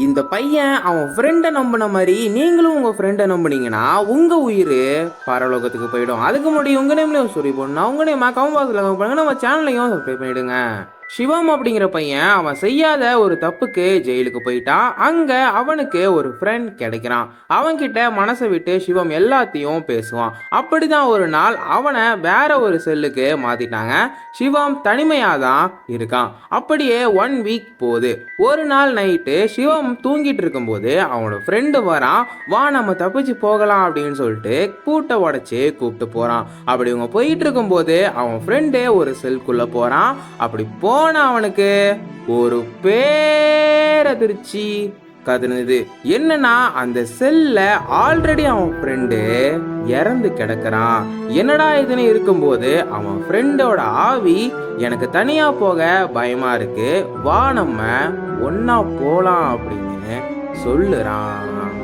இந்த பையன் அவன் ஃப்ரெண்டை நம்பின மாதிரி நீங்களும் உங்கள் ஃப்ரெண்டை நம்புனீங்கன்னா உங்கள் உயிர் பரலோகத்துக்கு போயிடும். அதுக்கு முன்னாடி உங்கள் நேம்லேயும் ஸ்டோரி போடணும். உங்கள் நேம் கமெண்ட் பாக்ஸில் நம்ம சேனலையும் சப்ஸ்கிரைப் பண்ணிவிடுங்க. சிவம் அப்படிங்கிற பையன் அவன் செய்யாத ஒரு தப்புக்கு ஜெயிலுக்கு போயிட்டான். அங்க அவனுக்கு ஒரு ஃப்ரெண்ட் கிடைக்கிறான். அவன்கிட்ட மனசை விட்டு சிவம் எல்லாத்தையும் பேசுவான். அப்படிதான் ஒரு நாள் அவனை வேற ஒரு செல்லுக்கு மாத்திட்டாங்க. சிவம் தனிமையா தான் இருக்கான். அப்படியே 1 வீக் போகுது. ஒரு நாள் நைட்டு சிவம் தூங்கிட்டு இருக்கும்போது அவனோட ஃப்ரெண்டு வரான். வா நம்ம தப்பிச்சு போகலாம் அப்படின்னு சொல்லிட்டு பூட்டை உடைச்சு கூப்பிட்டு போறான். அப்படி இவங்க போயிட்டு இருக்கும்போது அவன் ஃப்ரெண்டே ஒரு செல்குள்ள போறான். அப்படி போன அவனுக்கு ஒரு பேரதிர்ச்சி கதுனுது. என்னன்னா அந்த செல்ல ஆல்ரெடி அவன் ஃப்ரெண்டு இறந்து கிடக்குறான். என்னடா இதுன்னு இருக்கும்போது அவன் ஃப்ரெண்டோட ஆவி எனக்கு தனியா போக பயமா இருக்கு, வா நம்ம ஒன்னா போலாம் அப்படின்னு சொல்லுறான்.